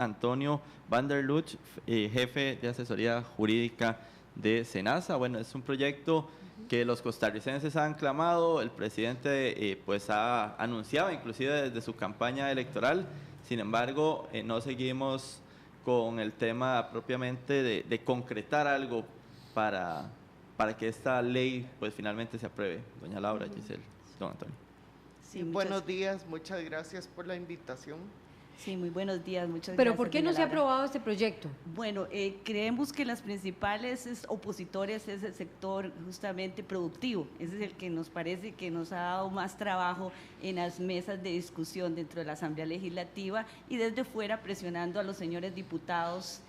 Antonio Van der Luch, jefe de asesoría jurídica de SENASA. Bueno, es un proyecto que los costarricenses han clamado, el presidente pues ha anunciado inclusive desde su campaña electoral. Sin embargo, no seguimos con el tema propiamente de concretar algo para que esta ley pues finalmente se apruebe. Doña Laura, Giselle, don Antonio. Sí, buenos días, muchas gracias por la invitación. Sí, muy buenos días, muchas gracias. ¿Pero por qué no se ha aprobado este proyecto? Bueno, creemos que las principales opositores es el sector justamente productivo. Ese es el que nos parece que nos ha dado más trabajo en las mesas de discusión dentro de la Asamblea Legislativa y desde fuera presionando a los señores diputados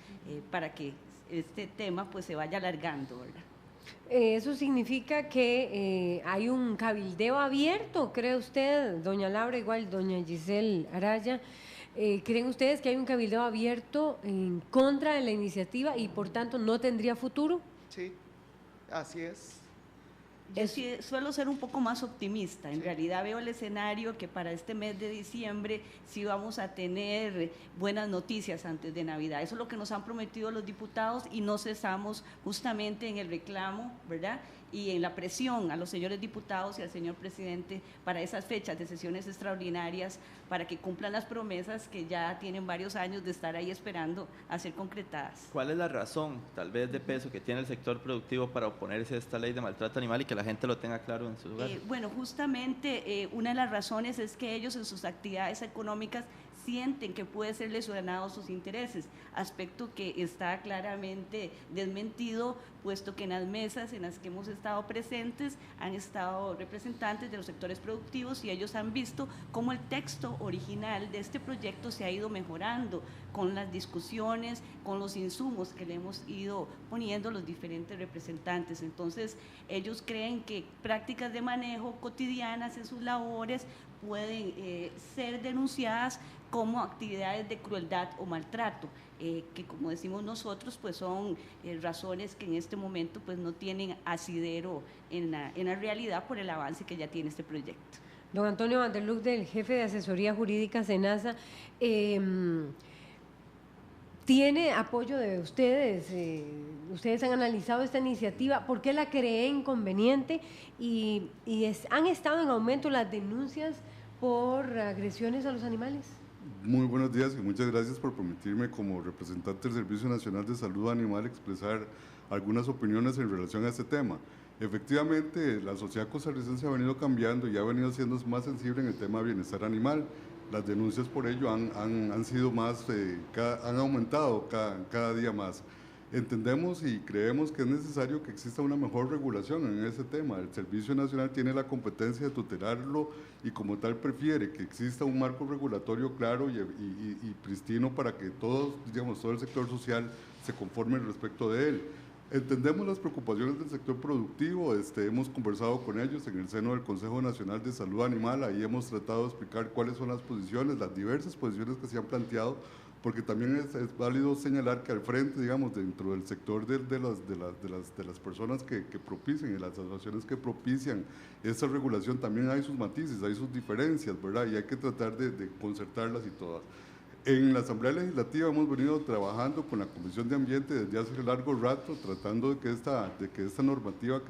para que este tema pues se vaya alargando, ¿verdad? Eso significa que hay un cabildeo abierto, ¿cree usted, doña Laura, igual doña Giselle Araya? ¿Creen ustedes que hay un cabildeo abierto en contra de la iniciativa y por tanto no tendría futuro? Sí, así es. Yo sí suelo ser un poco más optimista. En realidad veo el escenario que para este mes de diciembre sí vamos a tener buenas noticias antes de Navidad. Eso es lo que nos han prometido los diputados y no cesamos justamente en el reclamo, ¿verdad?, y en la presión a los señores diputados y al señor presidente para esas fechas de sesiones extraordinarias, para que cumplan las promesas que ya tienen varios años de estar ahí esperando a ser concretadas. ¿Cuál es la razón, tal vez de peso, que tiene el sector productivo para oponerse a esta ley de maltrato animal y que la gente lo tenga claro en sus hogares? Bueno, justamente una de las razones es que ellos en sus actividades económicas sienten que puede ser lesionados sus intereses, aspecto que está claramente desmentido, puesto que en las mesas en las que hemos estado presentes han estado representantes de los sectores productivos y ellos han visto cómo el texto original de este proyecto se ha ido mejorando con las discusiones, con los insumos que le hemos ido poniendo los diferentes representantes. Entonces, ellos creen que prácticas de manejo cotidianas en sus labores pueden ser denunciadas como actividades de crueldad o maltrato, que como decimos nosotros, pues son razones que en este momento pues no tienen asidero en la realidad por el avance que ya tiene este proyecto. Don Antonio Van der Luch, del jefe de asesoría jurídica SENASA, ¿tiene apoyo de ustedes? ¿Ustedes han analizado esta iniciativa? ¿Por qué la creen conveniente? ¿Han estado en aumento las denuncias por agresiones a los animales? Muy buenos días y muchas gracias por permitirme, como representante del Servicio Nacional de Salud Animal, expresar algunas opiniones en relación a este tema. Efectivamente, la sociedad costarricense ha venido cambiando y ha venido siendo más sensible en el tema de bienestar animal. Las denuncias por ello han sido más, han aumentado cada día más. Entendemos y creemos que es necesario que exista una mejor regulación en ese tema. El Servicio Nacional tiene la competencia de tutelarlo y como tal prefiere que exista un marco regulatorio claro y pristino para que todos, digamos, todo el sector social se conforme respecto de él. Entendemos las preocupaciones del sector productivo, hemos conversado con ellos en el seno del Consejo Nacional de Salud Animal, ahí hemos tratado de explicar cuáles son las posiciones, las diversas posiciones que se han planteado, porque también es válido señalar que al frente, digamos, dentro del sector de las personas que propician y las asociaciones que propician esa regulación, también hay sus matices, hay sus diferencias, ¿verdad? Y hay que tratar de concertarlas y todas. En la Asamblea Legislativa hemos venido trabajando con la Comisión de Ambiente desde hace largo rato, tratando de que esta normativa,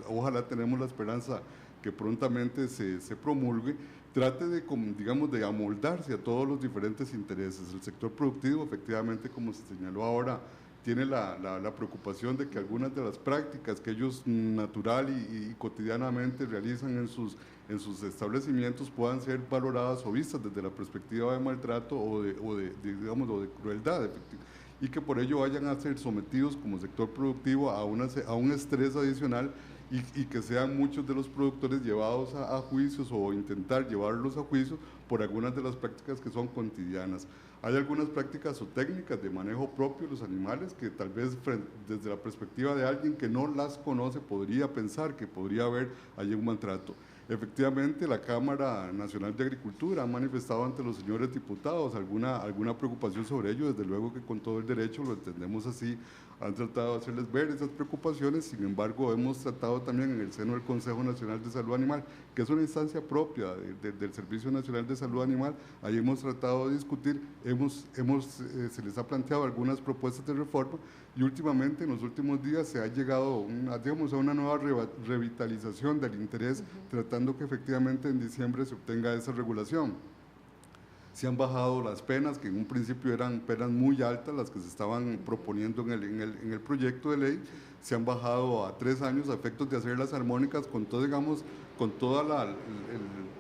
ojalá tenemos la esperanza que prontamente se promulgue, trate de, digamos, de amoldarse a todos los diferentes intereses. El sector productivo, efectivamente, como se señaló ahora, tiene la preocupación de que algunas de las prácticas que ellos natural y cotidianamente realizan en sus establecimientos puedan ser valoradas o vistas desde la perspectiva de maltrato o de crueldad, y que por ello vayan a ser sometidos como sector productivo a un estrés adicional y que sean muchos de los productores llevados a juicios o intentar llevarlos a juicio por algunas de las prácticas que son cotidianas. Hay algunas prácticas o técnicas de manejo propio de los animales que tal vez desde la perspectiva de alguien que no las conoce podría pensar que podría haber allí un maltrato. Efectivamente, la Cámara Nacional de Agricultura ha manifestado ante los señores diputados alguna preocupación sobre ello, desde luego que con todo el derecho lo entendemos así, han tratado de hacerles ver esas preocupaciones, sin embargo hemos tratado también en el seno del Consejo Nacional de Salud Animal, que es una instancia propia del Servicio Nacional de Salud Animal, ahí hemos tratado de discutir, se les ha planteado algunas propuestas de reforma y últimamente en los últimos días se ha llegado a una nueva revitalización del interés, tratando que efectivamente en diciembre se obtenga esa regulación. Se han bajado las penas, que en un principio eran penas muy altas, las que se estaban proponiendo en el proyecto de ley, se han bajado a 3 años a efectos de hacer las armónicas con todo, digamos, con toda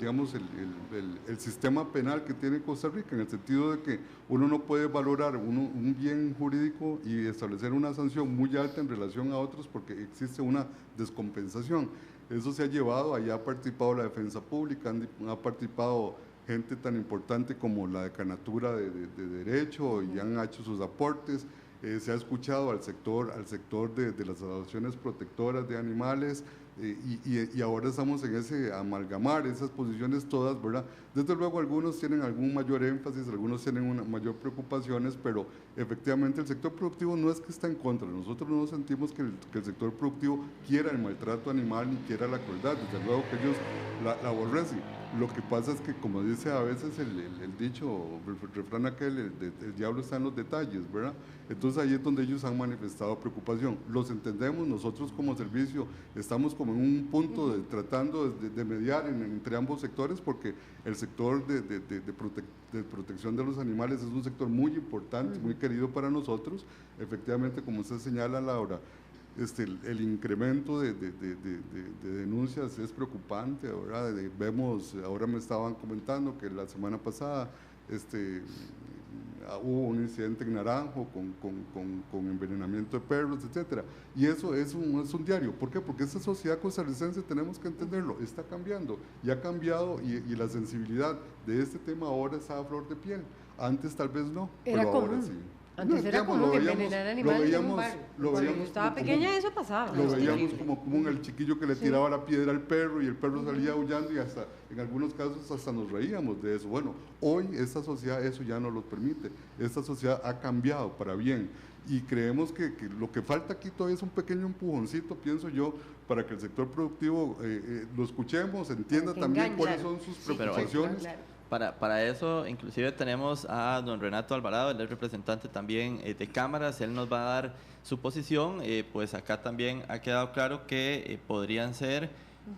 el sistema penal que tiene Costa Rica, en el sentido de que uno no puede valorar un bien jurídico y establecer una sanción muy alta en relación a otros porque existe una descompensación. Eso se ha llevado, allá ha participado la defensa pública, ha participado gente tan importante como la Decanatura de Derecho y han hecho sus aportes, se ha escuchado al sector de las asociaciones protectoras de animales y ahora estamos en ese amalgamar esas posiciones todas, ¿verdad? Desde luego algunos tienen algún mayor énfasis, algunos tienen una mayor preocupaciones, pero efectivamente el sector productivo no es que está en contra, nosotros no sentimos que el sector productivo quiera el maltrato animal ni quiera la crueldad, desde luego que ellos la aborrecen. Lo que pasa es que, como dice a veces el dicho, el refrán aquel, el diablo está en los detalles, ¿verdad? Entonces ahí es donde ellos han manifestado preocupación. Los entendemos, nosotros como servicio estamos como en un punto tratando de mediar entre ambos sectores, porque el sector de protección de los animales es un sector muy importante, muy querido para nosotros. Efectivamente, como usted señala, Laura, el incremento de denuncias es preocupante, ¿verdad? Vemos, ahora me estaban comentando que la semana pasada hubo un incidente en Naranjo con envenenamiento de perros, etcétera. Y eso es un diario. ¿Por qué? Porque esta sociedad costarricense, tenemos que entenderlo, está cambiando y ha cambiado y la sensibilidad de este tema ahora está a flor de piel. Antes tal vez no, pero ahora sí. Antes era común envenenar animales en un barrio. Cuando yo estaba pequeña eso pasaba. Lo veíamos como común, el chiquillo que le tiraba la piedra al perro y el perro salía aullando y hasta, en algunos casos hasta nos reíamos de eso. Bueno, hoy esta sociedad eso ya no lo permite. Esta sociedad ha cambiado para bien y creemos que lo que falta aquí todavía es un pequeño empujoncito, pienso yo, para que el sector productivo lo escuchemos, entienda también cuáles son sus preocupaciones. Para eso, inclusive tenemos a don Renato Alvarado, él es representante también de cámaras, él nos va a dar su posición, pues acá también ha quedado claro que podrían ser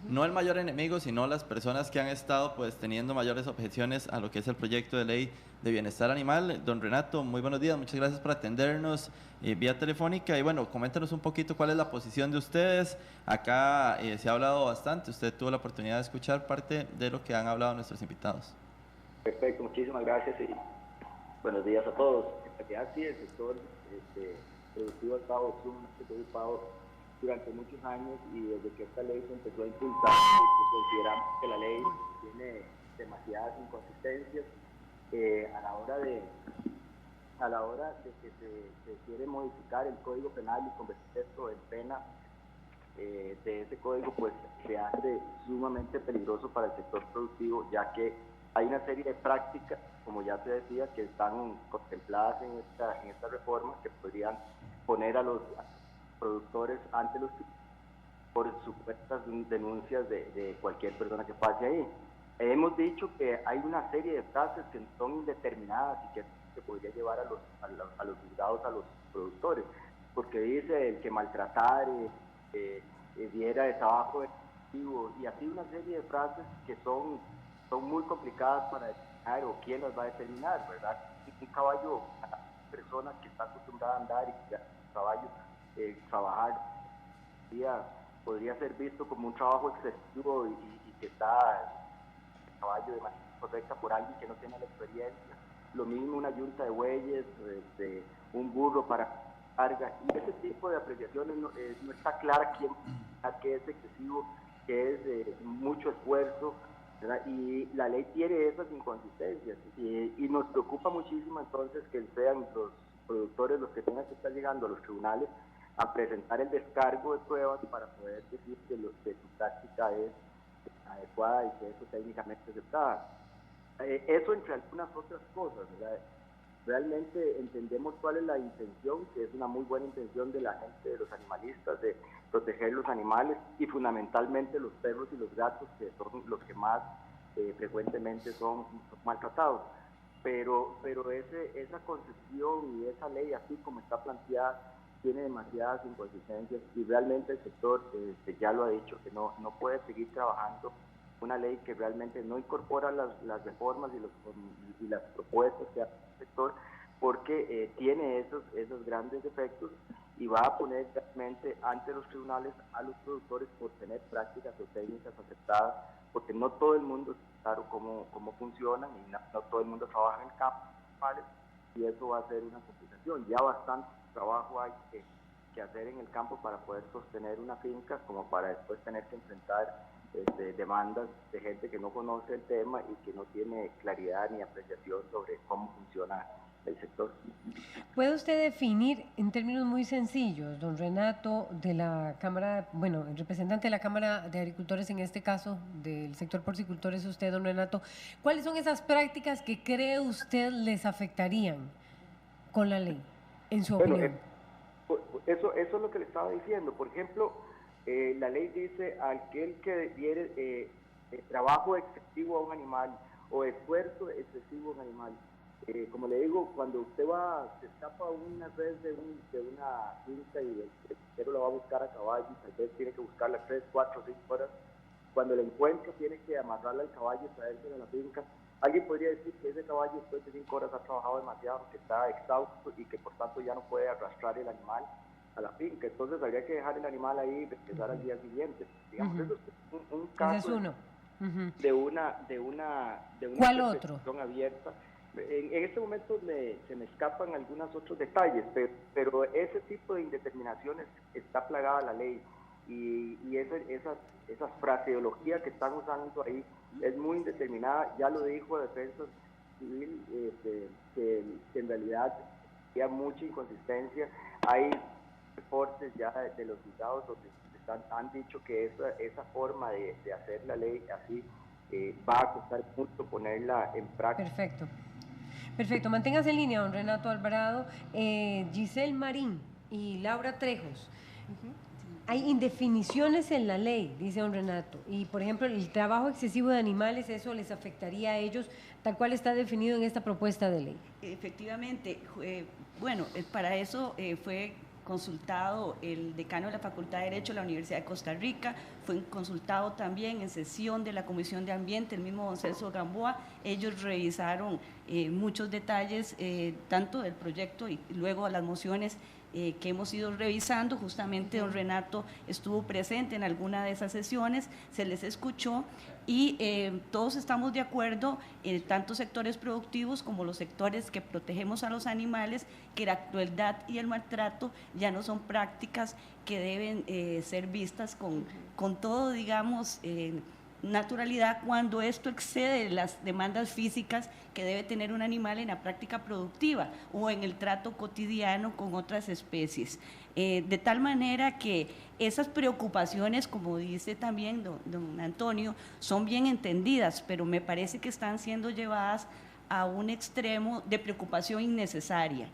no el mayor enemigo, sino las personas que han estado pues teniendo mayores objeciones a lo que es el proyecto de ley de bienestar animal. Don Renato, muy buenos días, muchas gracias por atendernos vía telefónica y bueno, coméntenos un poquito cuál es la posición de ustedes. Acá se ha hablado bastante, usted tuvo la oportunidad de escuchar parte de lo que han hablado nuestros invitados. Perfecto, muchísimas gracias y buenos días a todos. En realidad sí, el sector productivo ha estado sumamente preocupado durante muchos años y desde que esta ley se empezó a impulsar, consideramos que la ley tiene demasiadas inconsistencias a la hora de que se quiere modificar el Código Penal y convertir esto en pena de ese código, pues se hace sumamente peligroso para el sector productivo, ya que hay una serie de prácticas, como ya se decía, que están contempladas en esta reforma, que podrían poner a los productores ante los por supuestas denuncias de cualquier persona que pase ahí. Hemos dicho que hay una serie de frases que son indeterminadas y que se podría llevar a los juzgados, a los productores, porque dice el que maltratare, diera de trabajo excesivo, y así una serie de frases que son muy complicadas para determinar o quién las va a determinar, ¿verdad? Un caballo, una persona que está acostumbrada a andar y que el caballo trabajar podría ser visto como un trabajo excesivo y que está el caballo de manera correcta por alguien que no tiene la experiencia. Lo mismo una yunta de bueyes, un burro para carga, y ese tipo de apreciaciones no está clara qué es excesivo, qué es mucho esfuerzo, ¿verdad? Y la ley tiene esas inconsistencias y nos preocupa muchísimo entonces que sean los productores los que tengan que estar llegando a los tribunales a presentar el descargo de pruebas para poder decir que su práctica es adecuada y que es técnicamente aceptada. Eso entre algunas otras cosas, ¿verdad? Realmente entendemos cuál es la intención, que es una muy buena intención de la gente, de los animalistas, de proteger los animales y fundamentalmente los perros y los gatos, que son los que más frecuentemente son maltratados. Pero esa concepción y esa ley, así como está planteada, tiene demasiadas inconsistencias y realmente el sector ya lo ha dicho, que no puede seguir trabajando una ley que realmente no incorpora las reformas y las propuestas que hace el sector, porque tiene esos grandes defectos y va a poner realmente ante los tribunales a los productores por tener prácticas o técnicas aceptadas, porque no todo el mundo está claro cómo funcionan y no todo el mundo trabaja en el campo, ¿vale? Y eso va a ser una complicación. Ya bastante trabajo hay que hacer en el campo para poder sostener una finca, como para después tener que enfrentar demandas de gente que no conoce el tema y que no tiene claridad ni apreciación sobre cómo funciona el sector. ¿Puede usted definir en términos muy sencillos, don Renato, de la Cámara, bueno, el representante de la Cámara de Agricultores, en este caso del sector porcicultor es usted, don Renato, cuáles son esas prácticas que cree usted les afectarían con la ley, en su opinión? Eso es lo que le estaba diciendo. Por ejemplo, la ley dice aquel que diere trabajo excesivo a un animal o esfuerzo excesivo a un animal. Como le digo, cuando usted se escapa una red de una finca y el pesquero la va a buscar a caballo, tal vez tiene que buscarla 3, 4, 5 horas. Cuando la encuentra, tiene que amarrarla al caballo y traérsela a la finca. Alguien podría decir que ese caballo después de 5 horas ha trabajado demasiado, que está exhausto y que por tanto ya no puede arrastrar el animal a la finca. Entonces habría que dejar el animal ahí y empezar al día siguiente. Digamos, eso es un caso Ese es uno. de una ¿Cuál otro? Abierta. En este momento se me escapan algunos otros detalles, pero ese tipo de indeterminaciones está plagada la ley y esas fraseologías que están usando ahí es muy indeterminada. Ya lo dijo Defensa Civil, que en realidad había mucha inconsistencia. Hay reportes ya de los juzgados donde han dicho que esa forma de hacer la ley así va a costar mucho ponerla en práctica. Perfecto, manténgase en línea, don Renato Alvarado. Giselle Marín y Laura Trejos. Hay indefiniciones en la ley, dice don Renato, y por ejemplo el trabajo excesivo de animales, eso les afectaría a ellos, tal cual está definido en esta propuesta de ley. Efectivamente, bueno, para eso fue consultado el decano de la Facultad de Derecho de la Universidad de Costa Rica, fue consultado también en sesión de la Comisión de Ambiente, el mismo don Celso Gamboa. Ellos revisaron muchos detalles, tanto del proyecto y luego las mociones que hemos ido revisando. Justamente don Renato estuvo presente en alguna de esas sesiones, se les escuchó y todos estamos de acuerdo, tanto sectores productivos como los sectores que protegemos a los animales, que la crueldad y el maltrato ya no son prácticas que deben ser vistas con todo, digamos, naturalidad, cuando esto excede las demandas físicas que debe tener un animal en la práctica productiva o en el trato cotidiano con otras especies. De tal manera que esas preocupaciones, como dice también don Antonio, son bien entendidas, pero me parece que están siendo llevadas a un extremo de preocupación innecesaria,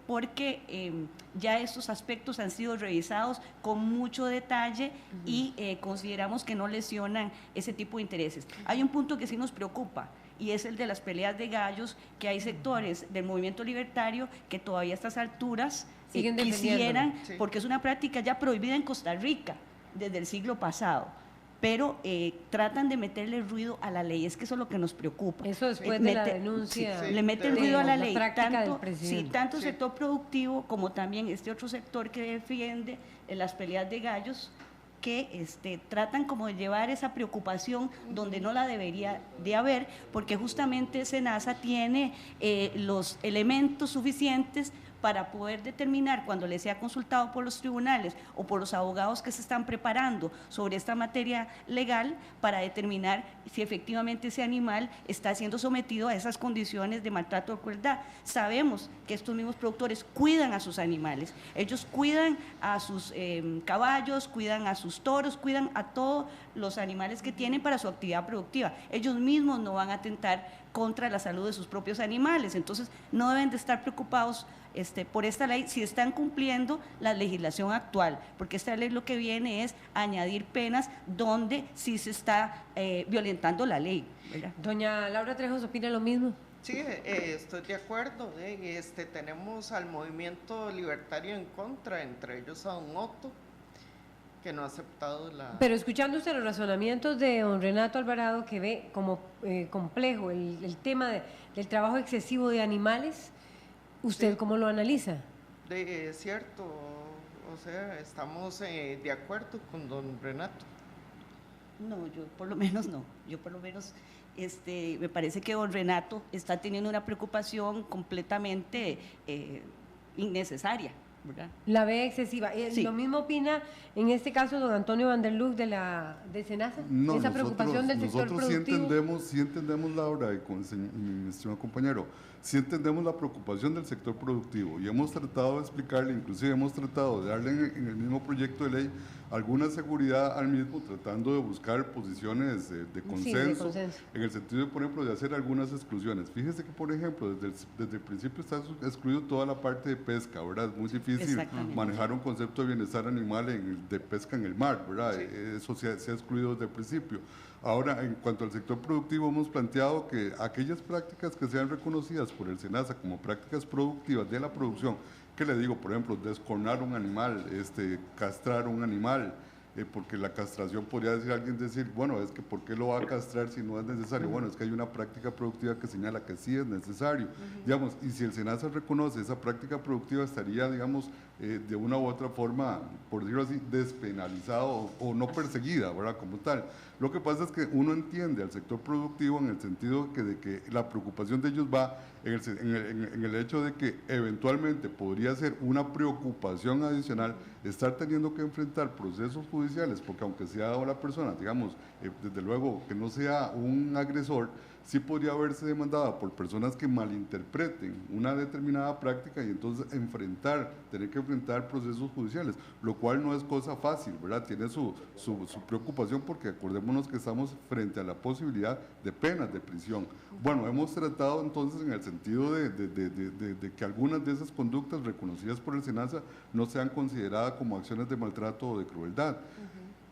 porque ya estos aspectos han sido revisados con mucho detalle y consideramos que no lesionan ese tipo de intereses. Hay un punto que sí nos preocupa y es el de las peleas de gallos, que hay sectores del movimiento libertario que todavía a estas alturas quisieran, porque es una práctica ya prohibida en Costa Rica desde el siglo pasado, pero tratan de meterle ruido a la ley. Es que eso es lo que nos preocupa. Eso después de la denuncia. Le mete el ruido a la ley, tanto sí, sector productivo como también este otro sector que defiende las peleas de gallos, que tratan como de llevar esa preocupación donde no la debería de haber, porque justamente SENASA tiene los elementos suficientes para poder determinar, cuando le sea consultado por los tribunales o por los abogados que se están preparando sobre esta materia legal, para determinar si efectivamente ese animal está siendo sometido a esas condiciones de maltrato o crueldad. Sabemos que estos mismos productores cuidan a sus animales, ellos cuidan a sus caballos, cuidan a sus toros, cuidan a todos los animales que tienen para su actividad productiva. Ellos mismos no van a atentar contra la salud de sus propios animales, entonces no deben de estar preocupados por esta ley si están cumpliendo la legislación actual, porque esta ley lo que viene es añadir penas donde sí se está violentando la ley, ¿verdad? Doña Laura Trejos, ¿opina lo mismo? Sí, estoy de acuerdo. Tenemos al movimiento libertario en contra, entre ellos a don Otto, que no ha aceptado la... Pero escuchando usted los razonamientos de don Renato Alvarado, que ve como complejo el tema del trabajo excesivo de animales, ¿usted Sí. cómo lo analiza? Es cierto, o sea, estamos de acuerdo con don Renato. No, yo por lo menos no. Yo por lo menos me parece que don Renato está teniendo una preocupación completamente innecesaria, ¿verdad? La ve excesiva. Sí. ¿Lo mismo opina en este caso don Antonio Van der Luck de Senasa? No, Esa preocupación del sector nosotros productivo. sí entendemos, Laura, y mi estimado compañero, sí entendemos la preocupación del sector productivo y hemos tratado de explicarle, inclusive hemos tratado de darle en el mismo proyecto de ley alguna seguridad al mismo, tratando de buscar posiciones de consenso, en el sentido de, por ejemplo, de hacer algunas exclusiones. Fíjese que, por ejemplo, desde el principio está excluido toda la parte de pesca, ¿verdad? Es muy difícil manejar un concepto de bienestar animal de pesca en el mar, ¿verdad? Sí. Eso se ha excluido desde el principio. Ahora, en cuanto al sector productivo, hemos planteado que aquellas prácticas que sean reconocidas por el SENASA como prácticas productivas de la producción, que le digo, por ejemplo, descornar un animal, castrar un animal, porque la castración podría decir, bueno, es que ¿por qué lo va a castrar si no es necesario? Bueno, es que hay una práctica productiva que señala que sí es necesario, digamos, y si el SENASA reconoce esa práctica productiva, estaría, digamos, de una u otra forma, por decirlo así, despenalizado o no perseguida, ¿verdad? Como tal. Lo que pasa es que uno entiende al sector productivo en el sentido de que la preocupación de ellos va en el hecho de que eventualmente podría ser una preocupación adicional estar teniendo que enfrentar procesos judiciales, porque aunque sea la persona, digamos, desde luego que no sea un agresor, sí podría verse demandada por personas que malinterpreten una determinada práctica y entonces tener que enfrentar procesos judiciales, lo cual no es cosa fácil, ¿verdad? Tiene su preocupación porque acordémonos que estamos frente a la posibilidad de penas de prisión. Bueno, hemos tratado entonces en el sentido de que algunas de esas conductas reconocidas por el SENASA no sean consideradas como acciones de maltrato o de crueldad.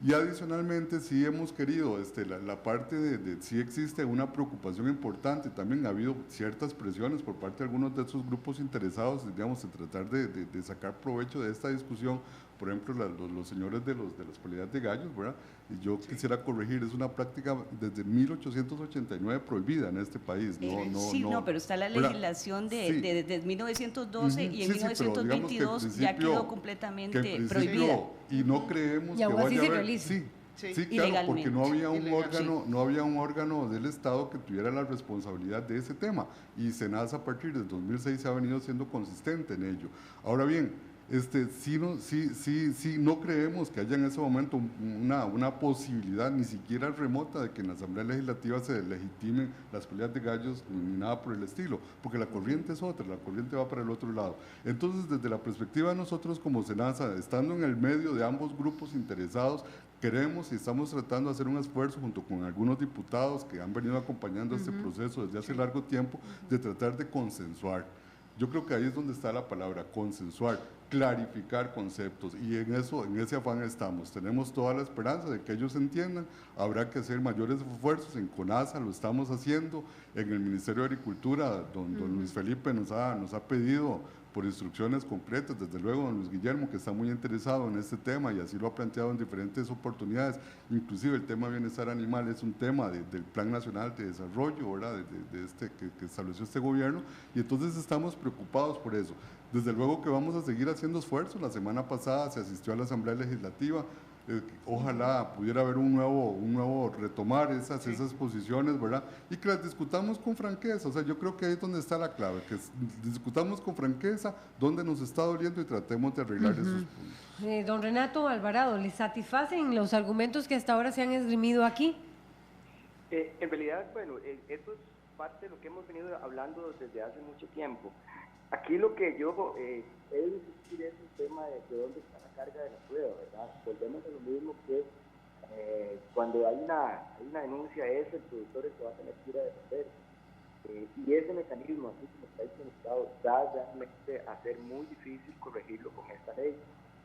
Y adicionalmente sí hemos querido, la parte de sí existe una preocupación importante, también ha habido ciertas presiones por parte de algunos de esos grupos interesados, digamos, en tratar de sacar provecho de esta discusión, por ejemplo, los señores de las peleas de gallos, ¿verdad? Y yo quisiera corregir, es una práctica desde 1889 prohibida en este país. Pero está la legislación de 1912 y en 1922 ya quedó completamente prohibida. Y no creemos que vaya a haber... Sí, claro, porque no había un órgano del Estado que tuviera la responsabilidad de ese tema. Y SENASA a partir del 2006 se ha venido siendo consistente en ello. Ahora bien, no creemos que haya en ese momento una posibilidad ni siquiera remota de que en la Asamblea Legislativa se legitimen las peleas de gallos ni nada por el estilo, porque la corriente es otra, la corriente va para el otro lado. Entonces, desde la perspectiva de nosotros como SENASA, estando en el medio de ambos grupos interesados, queremos y estamos tratando de hacer un esfuerzo junto con algunos diputados que han venido acompañando este proceso desde hace largo tiempo, de tratar de consensuar. Yo creo que ahí es donde está la palabra, consensuar, clarificar conceptos, y en ese afán estamos. Tenemos toda la esperanza de que ellos entiendan. Habrá que hacer mayores esfuerzos. En CONASA lo estamos haciendo, en el Ministerio de Agricultura, don Luis Felipe nos ha pedido por instrucciones concretas, desde luego don Luis Guillermo, que está muy interesado en este tema y así lo ha planteado en diferentes oportunidades, inclusive el tema de bienestar animal es un tema del Plan Nacional de Desarrollo, ¿verdad? Que estableció este gobierno, y entonces estamos preocupados por eso. Desde luego que vamos a seguir haciendo esfuerzos. La semana pasada se asistió a la Asamblea Legislativa, Ojalá pudiera haber un nuevo retomar esas posiciones, ¿verdad? Y que las discutamos con franqueza. O sea, yo creo que ahí es donde está la clave, que discutamos con franqueza dónde nos está doliendo y tratemos de arreglar esos puntos. Don Renato Alvarado, ¿le satisfacen los argumentos que hasta ahora se han esgrimido aquí? En realidad, bueno, esto es parte de lo que hemos venido hablando desde hace mucho tiempo. Aquí lo que yo he de insistir es el tema de dónde está la carga de la prueba, ¿verdad? Volvemos a lo mismo que cuando hay una denuncia es el productor el que va a tener que ir a defender. Y ese mecanismo, así como está implementado, va realmente a ser muy difícil corregirlo con esta ley,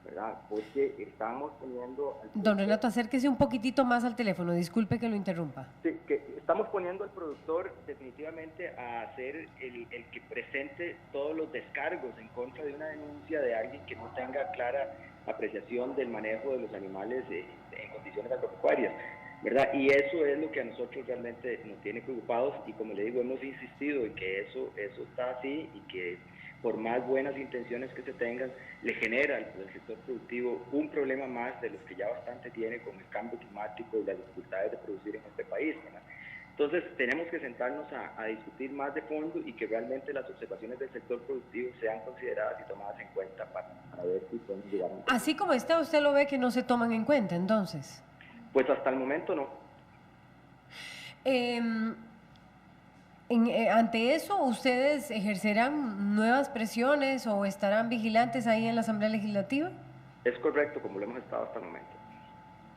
¿verdad? Porque estamos poniendo... Don Renato, acérquese un poquitito más al teléfono, disculpe que lo interrumpa. Sí, que estamos poniendo al productor definitivamente a ser el que presente todos los descargos en contra de una denuncia de alguien que no tenga clara apreciación del manejo de los animales en condiciones agropecuarias, ¿verdad? Y eso es lo que a nosotros realmente nos tiene preocupados, y como le digo, hemos insistido en que eso está así, y que por más buenas intenciones que se tengan, le genera al sector productivo un problema más de los que ya bastante tiene con el cambio climático y las dificultades de producir en este país, ¿verdad? Entonces tenemos que sentarnos a discutir más de fondo, y que realmente las observaciones del sector productivo sean consideradas y tomadas en cuenta para ver si podemos llegar a un... Así como está, ¿usted lo ve que no se toman en cuenta entonces? Pues hasta el momento no. Ante eso, ¿ustedes ejercerán nuevas presiones o estarán vigilantes ahí en la Asamblea Legislativa? Es correcto, como lo hemos estado hasta el momento.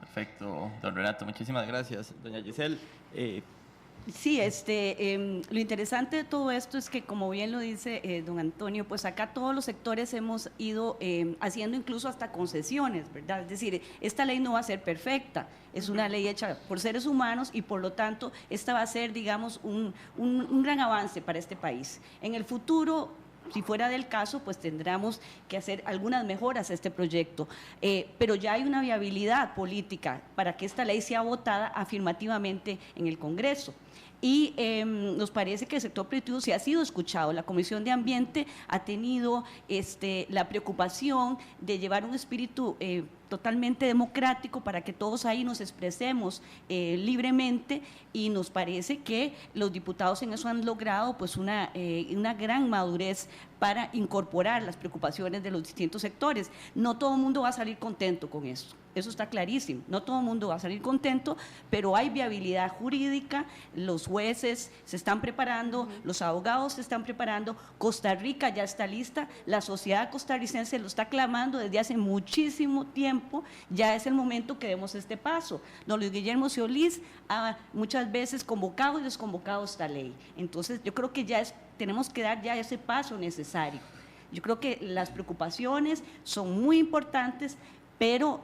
Perfecto, don Renato, muchísimas gracias. Doña Giselle. Sí, lo interesante de todo esto es que, como bien lo dice don Antonio, pues acá todos los sectores hemos ido haciendo incluso hasta concesiones, ¿verdad? Es decir, esta ley no va a ser perfecta, es una ley hecha por seres humanos, y por lo tanto esta va a ser, digamos, un gran avance para este país. En el futuro, si fuera del caso, pues tendremos que hacer algunas mejoras a este proyecto, pero ya hay una viabilidad política para que esta ley sea votada afirmativamente en el Congreso. Y nos parece que el sector productivo sí ha sido escuchado. La Comisión de Ambiente ha tenido la preocupación de llevar un espíritu totalmente democrático para que todos ahí nos expresemos libremente, y nos parece que los diputados en eso han logrado pues una gran madurez para incorporar las preocupaciones de los distintos sectores. No todo el mundo va a salir contento con esto. Eso está clarísimo, no todo el mundo va a salir contento, pero hay viabilidad jurídica, los jueces se están preparando, los abogados se están preparando, Costa Rica ya está lista, la sociedad costarricense lo está clamando desde hace muchísimo tiempo, ya es el momento que demos este paso. Don Luis Guillermo Solís ha muchas veces convocado y desconvocado esta ley, entonces yo creo que tenemos que dar ya ese paso necesario. Yo creo que las preocupaciones son muy importantes, pero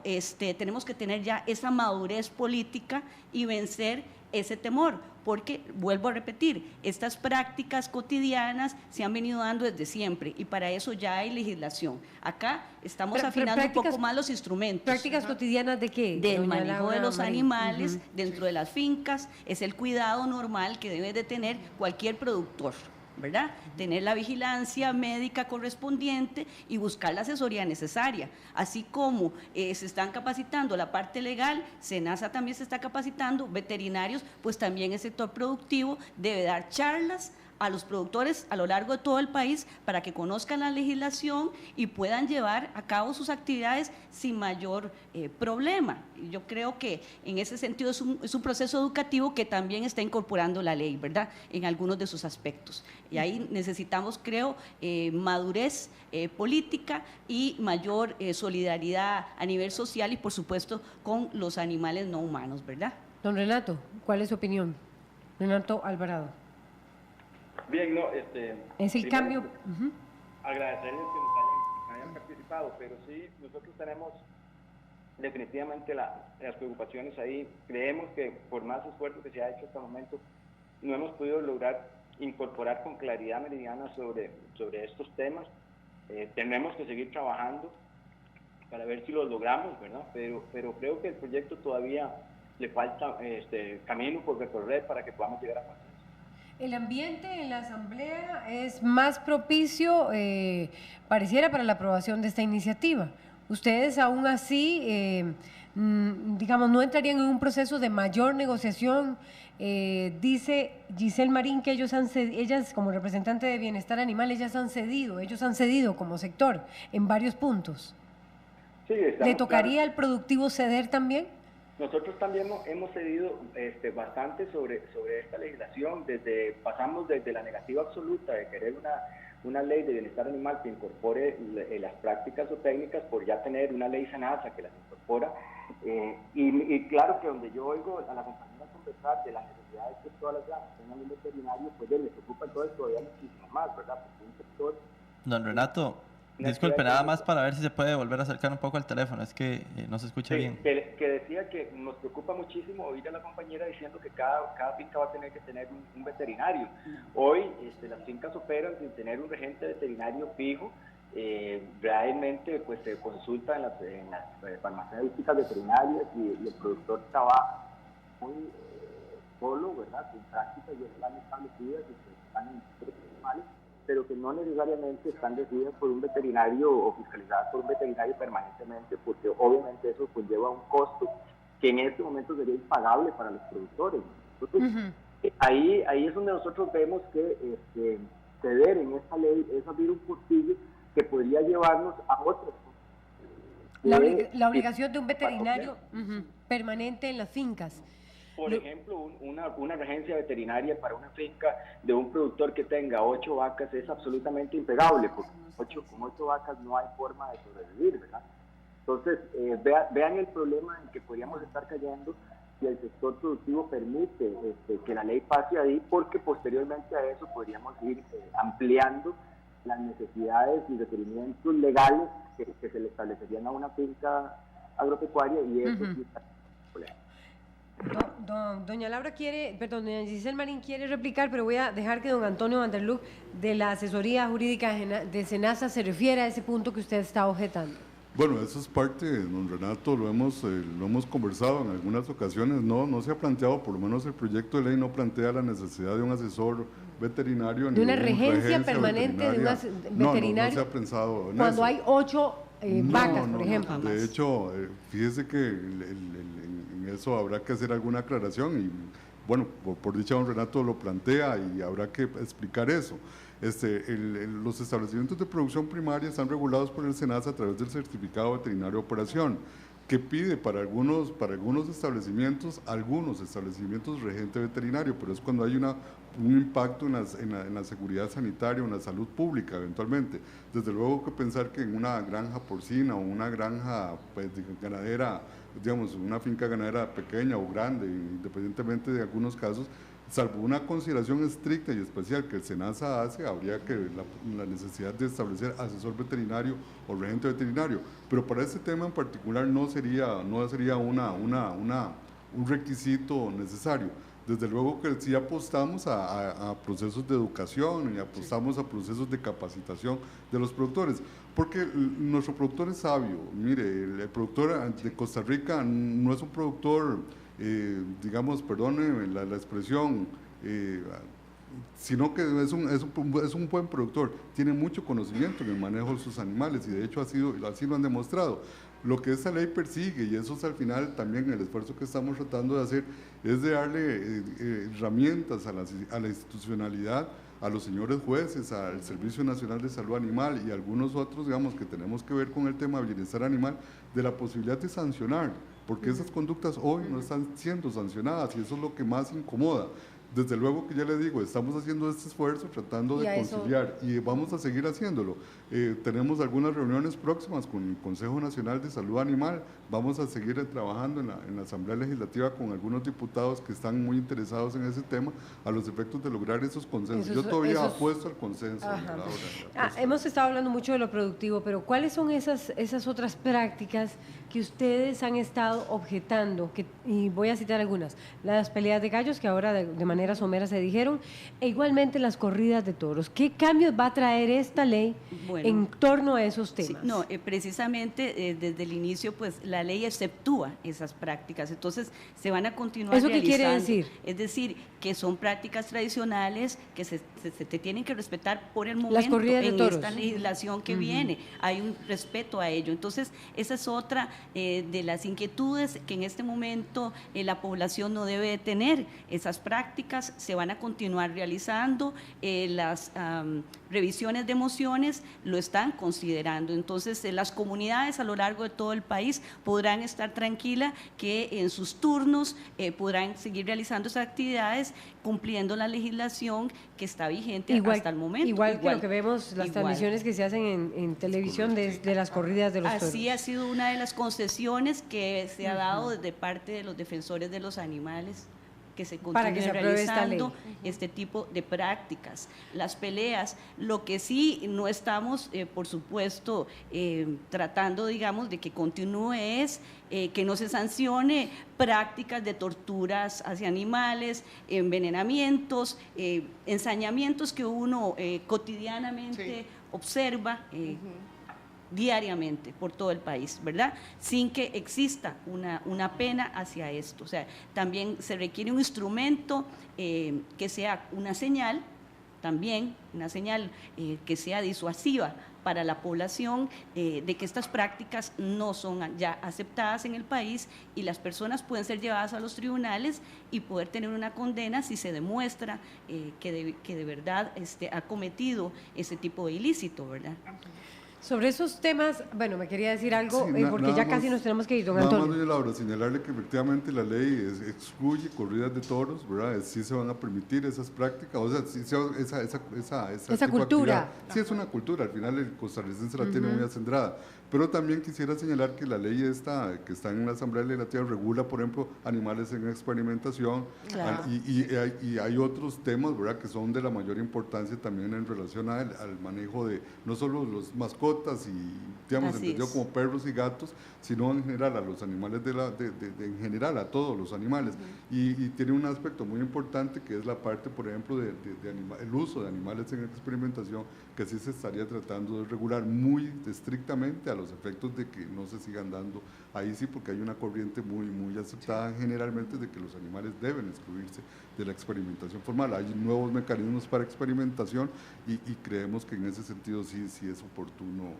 tenemos que tener ya esa madurez política y vencer ese temor, porque, vuelvo a repetir, estas prácticas cotidianas se han venido dando desde siempre, y para eso ya hay legislación. Acá estamos afinando un poco más los instrumentos. ¿Prácticas cotidianas de qué? Del manejo de los animales dentro de las fincas, es el cuidado normal que debe de tener cualquier productor, ¿verdad? Tener la vigilancia médica correspondiente y buscar la asesoría necesaria. Así como se están capacitando la parte legal, SENASA también se está capacitando, veterinarios, pues también el sector productivo debe dar charlas a los productores a lo largo de todo el país para que conozcan la legislación y puedan llevar a cabo sus actividades sin mayor problema. Yo creo que en ese sentido es un proceso educativo que también está incorporando la ley, ¿verdad?, en algunos de sus aspectos. Y ahí necesitamos, creo, madurez política y mayor solidaridad a nivel social y, por supuesto, con los animales no humanos, ¿verdad? Don Renato, ¿cuál es su opinión? Renato Alvarado. Bien, no, es el cambio. Agradecerles que hayan participado, pero sí, nosotros tenemos definitivamente las preocupaciones ahí. Creemos que por más esfuerzo que se ha hecho hasta el momento, no hemos podido lograr incorporar con claridad meridiana sobre estos temas. Tenemos que seguir trabajando para ver si lo logramos, ¿verdad? Pero creo que el proyecto todavía le falta camino por recorrer para que podamos llegar a consenso. El ambiente en la Asamblea es más propicio, pareciera, para la aprobación de esta iniciativa. ustedes aún así, digamos, no entrarían en un proceso de mayor negociación. Dice Giselle Marín que ellas como representante de Bienestar Animal, ellos han cedido como sector en varios puntos. Sí, ¿Le tocaría al productivo ceder también? Nosotros también hemos cedido bastante sobre esta legislación. Pasamos desde la negativa absoluta de querer una ley de bienestar animal que incorpore las prácticas o técnicas, por ya tener una ley SENASA que las incorpora. Y claro que donde yo oigo a la compañera conversar de las necesidades que todas las granjas tengan un veterinario, pues les ocupa entonces todavía muchísimo más, ¿verdad? Porque un sector... Don Renato, disculpe, nada más para ver si se puede volver a acercar un poco al teléfono, es que no se escucha bien. Que decía que nos preocupa muchísimo oír a la compañera diciendo que cada finca va a tener que tener un veterinario. Hoy las fincas operan sin tener un regente veterinario fijo. Realmente pues se consulta en las farmacéuticas veterinarias y el productor trabaja muy solo, ¿verdad? Con prácticas ya están establecidas y que están en animales, pero que no necesariamente están decididas por un veterinario o fiscalizadas por un veterinario permanentemente, porque obviamente eso conlleva un costo que en este momento sería impagable para los productores. Entonces, ahí es donde nosotros vemos que ceder en esta ley es abrir un portillo que podría llevarnos a otras cosas. La obligación de un veterinario permanente en las fincas. Por ejemplo, una regencia veterinaria para una finca de un productor que tenga 8 vacas es absolutamente impagable, porque con 8 vacas no hay forma de sobrevivir, ¿verdad? Entonces, vean el problema en que podríamos estar cayendo si el sector productivo permite que la ley pase ahí, porque posteriormente a eso podríamos ir ampliando las necesidades y requerimientos legales que se le establecerían a una finca agropecuaria, y eso sí está Doña Giselle Marín quiere replicar, pero voy a dejar que don Antonio Van der Lug, de la asesoría jurídica de SENASA, se refiera a ese punto que usted está objetando. Bueno, eso es parte, don Renato, lo hemos conversado en algunas ocasiones, no se ha planteado, por lo menos el proyecto de ley no plantea la necesidad de un asesor veterinario. De una regencia permanente de un veterinario. No se ha pensado en cuando eso. Hay 8 vacas, por ejemplo. De hecho, fíjese que en eso habrá que hacer alguna aclaración y, bueno, por dicha don Renato lo plantea y habrá que explicar eso. Los establecimientos de producción primaria están regulados por el SENASA a través del certificado veterinario de operación, que pide para algunos establecimientos regente veterinario, pero es cuando hay un impacto en la seguridad sanitaria o en la salud pública eventualmente. Desde luego que pensar que en una granja porcina o una granja ganadera, digamos, una finca ganadera pequeña o grande, independientemente de algunos casos, salvo una consideración estricta y especial que el SENASA hace, habría que la necesidad de establecer asesor veterinario o regente veterinario, pero para este tema en particular no sería un requisito necesario. Desde luego que sí apostamos a procesos de educación y apostamos a procesos de capacitación de los productores, porque nuestro productor es sabio. Mire, el productor de Costa Rica no es un productor, digamos, perdone la expresión, sino que es un buen productor, tiene mucho conocimiento en el manejo de sus animales y de hecho así lo han demostrado. Lo que esta ley persigue, y eso es al final también el esfuerzo que estamos tratando de hacer, es de darle herramientas a la institucionalidad, a los señores jueces, al Servicio Nacional de Salud Animal y algunos otros, digamos, que tenemos que ver con el tema de bienestar animal, de la posibilidad de sancionar, porque esas conductas hoy no están siendo sancionadas y eso es lo que más incomoda. Desde luego que ya le digo, estamos haciendo este esfuerzo tratando de conciliar y vamos a seguir haciéndolo. Tenemos algunas reuniones próximas con el Consejo Nacional de Salud Animal, vamos a seguir trabajando en la Asamblea Legislativa con algunos diputados que están muy interesados en ese tema a los efectos de lograr esos consensos. Yo todavía apuesto al consenso. Hemos estado hablando mucho de lo productivo, pero ¿cuáles son esas otras prácticas que ustedes han estado objetando? Y voy a citar algunas. Las peleas de gallos, que ahora de manera manera somera se dijeron, e igualmente las corridas de toros. ¿Qué cambios va a traer esta ley en torno a esos temas? Sí, precisamente desde el inicio, pues la ley exceptúa esas prácticas, entonces se van a continuar ¿Eso realizando. qué quiere decir? Es decir, que son prácticas tradicionales que se te tienen que respetar por el momento. Las corridas de toros. Esta legislación que viene, hay un respeto a ello. Entonces, esa es otra de las inquietudes que en este momento la población no debe de tener. Esas prácticas se van a continuar realizando, las revisiones de mociones lo están considerando. Entonces, las comunidades a lo largo de todo el país podrán estar tranquilas que en sus turnos podrán seguir realizando esas actividades cumpliendo la legislación que está vigente hasta el momento. Igual que lo que vemos, las transmisiones que se hacen en televisión de las corridas de los toros. Así ha sido una de las concesiones que se ha dado desde parte de los defensores de los animales, que se continúen realizando este tipo de prácticas. Las peleas, lo que sí no estamos, por supuesto, tratando, digamos, de que continúe es que no se sancione prácticas de torturas hacia animales, envenenamientos, ensañamientos que uno cotidianamente observa diariamente por todo el país, ¿verdad? Sin que exista una pena hacia esto. O sea, también se requiere un instrumento que sea una señal, también una señal que sea disuasiva para la población de que estas prácticas no son ya aceptadas en el país y las personas pueden ser llevadas a los tribunales y poder tener una condena si se demuestra que de verdad ha cometido ese tipo de ilícito, ¿verdad? Sobre esos temas, bueno, me quería decir algo, Sí, porque ya casi nos tenemos que ir, don Antonio. Antonio. Nada más, doña Laura, señalarle que efectivamente la ley excluye corridas de toros, ¿verdad? Sí se van a permitir esas prácticas, o sea, sí, esa cultura. Sí, es una cultura, al final el costarricense la tiene muy acendrada. Pero también quisiera señalar que la ley esta, que está en la Asamblea Legislativa, regula, por ejemplo, animales en experimentación, claro. y hay otros temas, ¿verdad?, que son de la mayor importancia también en relación al manejo de no solo los mascotas y, digamos, entendido como perros y gatos, sino en general a los animales, en general a todos los animales. Y tiene un aspecto muy importante que es la parte, por ejemplo, el uso de animales en experimentación, que sí se estaría tratando de regular muy estrictamente a los efectos de que no se sigan dando ahí sí, porque hay una corriente muy aceptada generalmente de que los animales deben excluirse de la experimentación formal. Hay nuevos mecanismos para experimentación y creemos que en ese sentido sí es oportuno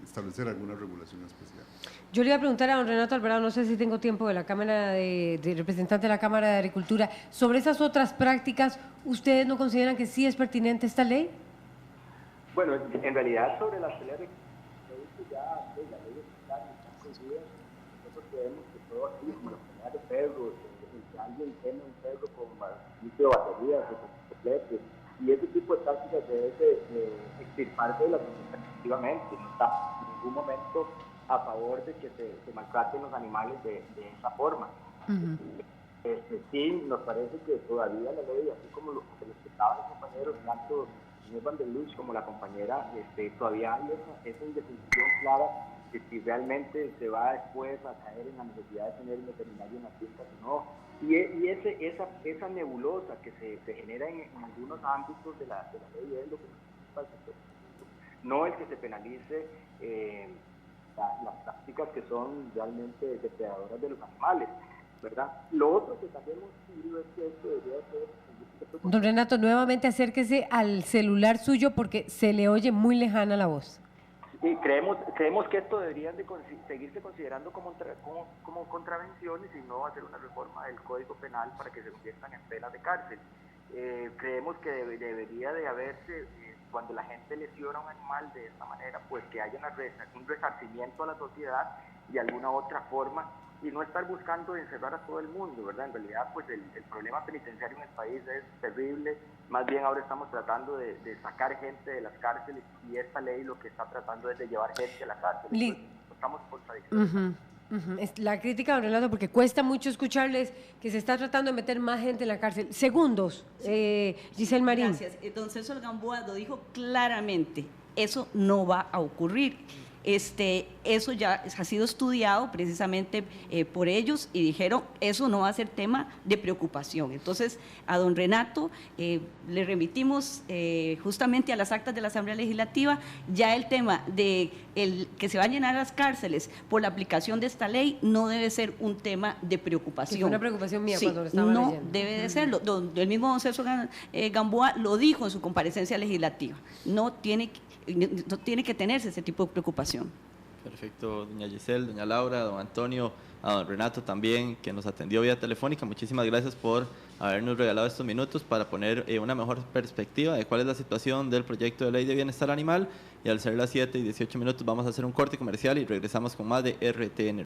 establecer alguna regulación especial. Yo le iba a preguntar a don Renato Alvarado, no sé si tengo tiempo, de la Cámara de representante de la Cámara de Agricultura, sobre esas otras prácticas, ¿ustedes no consideran que sí es pertinente esta ley? Bueno, en realidad sobre las peleas de ya la ley están concluidas. Nosotros creemos que todo aquí, como las peleas de perros, que alguien tiene un perro con litio de baterías o con completos, y ese tipo de prácticas debe extirparse de la sociedad efectivamente. No está en ningún momento a favor de que se maltraten los animales de esa forma. Sí, nos parece que todavía la ley, así como lo que les estaban los compañeros, tanto el señor Van der Luz como la compañera, todavía hay esa indefinición clara de si realmente se va después a caer en la necesidad de tener un veterinario en las fincas o no. Y esa nebulosa que se genera en algunos ámbitos de la ley es lo que nos preocupa, no el que se penalice las prácticas que son realmente depredadoras de los animales, ¿verdad? Lo otro que también hemos decidido es que esto debería ser... Don Renato, nuevamente acérquese al celular suyo porque se le oye muy lejana la voz. Sí, creemos que esto debería de seguirse considerando como contravenciones y no hacer una reforma del Código Penal para que se conviertan en penas de cárcel. Creemos que debería de haberse, cuando la gente lesiona a un animal de esta manera, pues que haya un resarcimiento a la sociedad de alguna otra forma y no estar buscando encerrar a todo el mundo, ¿verdad? En realidad, pues el problema penitenciario en el país es terrible, más bien ahora estamos tratando de sacar gente de las cárceles y esta ley lo que está tratando es de llevar gente a la cárcel. Entonces, estamos en contradicción. Es la crítica, don Renato, porque cuesta mucho escucharles que se está tratando de meter más gente en la cárcel. Segundos, Giselle Marín. Gracias. Don César Gamboa lo dijo claramente, eso no va a ocurrir. Eso ya ha sido estudiado precisamente por ellos y dijeron, eso no va a ser tema de preocupación. Entonces, a don Renato le remitimos justamente a las actas de la Asamblea Legislativa ya el tema de que se van a llenar las cárceles por la aplicación de esta ley no debe ser un tema de preocupación. Es una preocupación mía, sí, cuando lo estaba no leyendo. debe de serlo. El mismo don Celso Gamboa lo dijo en su comparecencia legislativa. No tiene que tenerse ese tipo de preocupación. Perfecto, doña Giselle, doña Laura, don Antonio, a don Renato también, que nos atendió vía telefónica. Muchísimas gracias por habernos regalado estos minutos para poner una mejor perspectiva de cuál es la situación del proyecto de ley de bienestar animal. Y al ser las 7:18 vamos a hacer un corte comercial y regresamos con más de RTN.